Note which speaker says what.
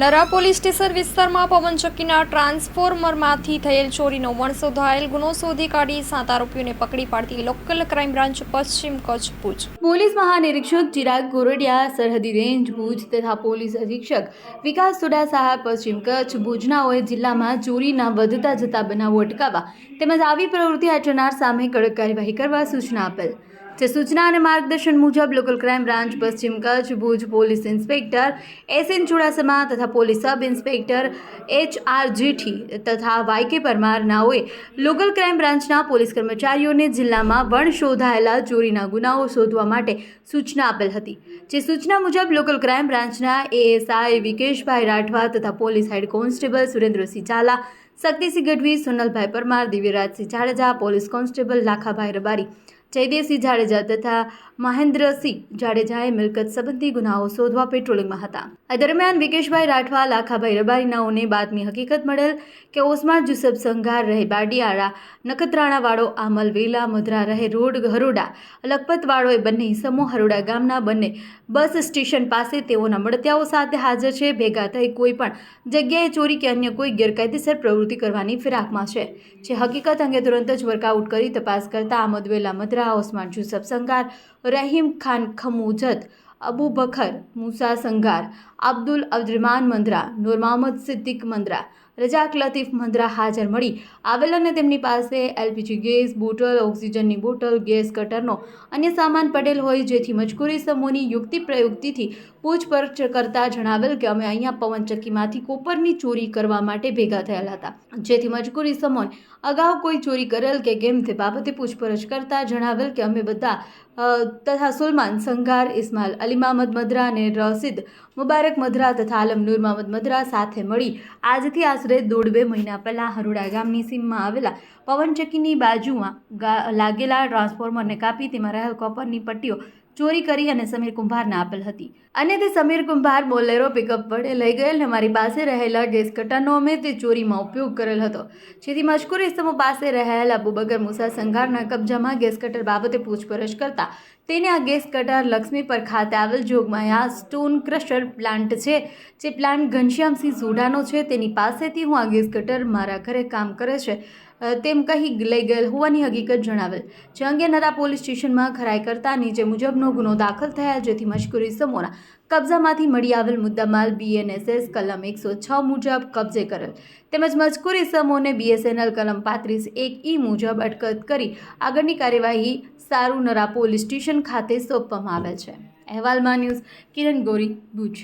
Speaker 1: Nara police station વિસ્તારમાં પવનચક્કીના ટ્રાન્સફોર્મરમાંથી થયેલ ચોરીનો શોધાયેલ ગુનો શોધી કાઢી 7 આરોપીઓને પકડી પાડતી લોકલ ક્રાઇમ બ્રાન્ચ પશ્ચિમ કચ્છ ભુજ.
Speaker 2: પોલીસ મહાનિરીક્ષક ચિરાગ ગોરડિયા સરહદી રેન્જ ભુજ તથા પોલીસ અધિક્ષક વિકાસ સોડા સાહેબ પશ્ચિમ કચ્છ ભુજનાઓએ જિલ્લામાં ચોરીના વધતા જતા બનાવો અટકાવવા તેમજ આવી પ્રવૃત્તિ આચરનાર સામે કડક કાર્યવાહી કરવા સૂચના આપેલ. જે સૂચના અને માર્ગદર્શન મુજબ લોકલ ક્રાઇમ બ્રાન્ચ પશ્ચિમ Kutch Bhuj police inspector SN Chudasama તથા police sub inspector HR Jethi તથા YK પરમાર નાઓએ લોકલ ક્રાઇમ બ્રાન્ચના પોલીસ કર્મચારીઓને જિલ્લામાં શોધાયેલા ચોરીના ગુનાઓ શોધવા માટે સૂચના આપેલ હતી. જે સૂચના મુજબ લોકલ ક્રાઇમ બ્રાન્ચના ASI વિકેશભાઈ રાઠવા તથા police head constable Surendrasinh Zala, Shaktisinh Gadhvi, Sonalbhai Parmar, Divyarajsinh Jadeja, police constable Lakhabhai Rabari, Jaydevsinh Jadeja તથા મહેન્દ્રસિંહ જાડેજાએ મિલકત સંબંધી ગુનાઓ શોધવા પેટ્રોલિંગમાં હતા. આ દરમિયાન વિકેશભાઈ રાઠવા, લાખાભાઈ રબારી નાઓને બાતમી હકીકત મળેલ કે ઓસમાણ જુસબ સંઘાર રહે બાડિયાળા, નખત્રાણાવાળો આમલ વેલા મધરા રહે રોડ હરોડા, લખપતવાળો એ બંને ઇસમો હરોડા ગામના બંને બસ સ્ટેશન પાસે તેઓના મળતિયાઓ સાથે હાજર છે. ભેગા થઈ કોઈ પણ જગ્યાએ ચોરી કે અન્ય કોઈ ગેરકાયદેસર પ્રવૃત્તિ કરવાની ફિરાકમાં છે. જે હકીકત અંગે તુરંત જ વર્કઆઉટ કરી તપાસ કરતા આમદ વેલા મધરા, ઓસમાન જુસબ સંઘાર, રહીમ ખાન ખમુજત, અબુ બખર મૂસા સંઘાર, અબ્દુલ અબ્દુરમાન મંદરા, નૂર મોહમ્મદ સિદ્દીક મંદરા, રજાક લતીફ મંદરા હાજર મળી આવેલ અને તેમની પાસે LPG ગેસ બોટલ, ઓક્સિજનની બોટલ, ગેસ કટરનો અન્ય સામાન પડેલ હોય. જેથી મજકૂરી સમૂહની યુક્તિ પ્રયુક્તિથી પૂછપરછ કરતા જણાવેલ કે અમે અહીંયા પવનચક્કીમાંથી કોપરની ચોરી કરવા માટે ભેગા થયેલા હતા. જેથી મજકૂરી સમૂહ અગાઉ કોઈ ચોરી કરેલ કે કેમ તે બાબતે પૂછપરછ કરતા જણાવેલ કે અમે બધા તથા સુલમાન સંઘાર, ઇસ્માઇલ અલી મહમદ મદરા અને રસીદ મુબારક મદરા તથા આલમ નૂર મહમદ મદરા સાથે મળી આજથી આશરે 1.5-2 મહિના પહેલા હરોડા ગામની સીમમાં આવેલા પવનચક્કીની બાજુમાં લાગેલા ટ્રાન્સફોર્મરને કાપી તેમાં રહેલ કોપરની પટ્ટીઓ ચોરી કરી અને સમીર કુંભારને આપેલ હતી અને તે સમીર કુંભાર બોલેરો પિકઅપ વડે લઈ ગયેલ અને મારી પાસે રહેલા ગેસ કટરનો અમે તે ચોરીમાં ઉપયોગ કરેલ હતો. જેથી મજકૂર ઇસમો પાસે રહેલ અબુબકર મૂસા સંઘારના કબજામાં ગેસ કટર બાબતે પૂછપરછ કરતા તેને આ ગેસ કટર લક્ષ્મીપર ખાતે આવેલ જોગમાયા સ્ટોન ક્રશર પ્લાન્ટ છે, જે પ્લાન્ટ ઘનશ્યામસિંહ સોઢાનો છે, તેની પાસેથી હું આ ગેસ કટર મારા ઘરે કામ કરે છે તેમ કહી લઈ ગયેલ હોવાની હકીકત જણાવેલ. જે અંગે નરા પોલીસ સ્ટેશનમાં ખરાઈ કરતા નીચે મુજબનો ગુનો દાખલ થયા. જેથી મજકૂરી સમૂહના કબજામાંથી મળી આવેલ મુદ્દામાલ BNSS કલમ 106 મુજબ કબજે કરેલ તેમજ મજકૂરી સમૂહને BSNL કલમ 35(1) મુજબ અટક કરી આગળની કાર્યવાહી સારું નરા પોલીસ સ્ટેશન ખાતે સોંપવામાં આવેલ છે. અહેવાલમાં ન્યૂઝ કિરણ ગોરી, ભુજ.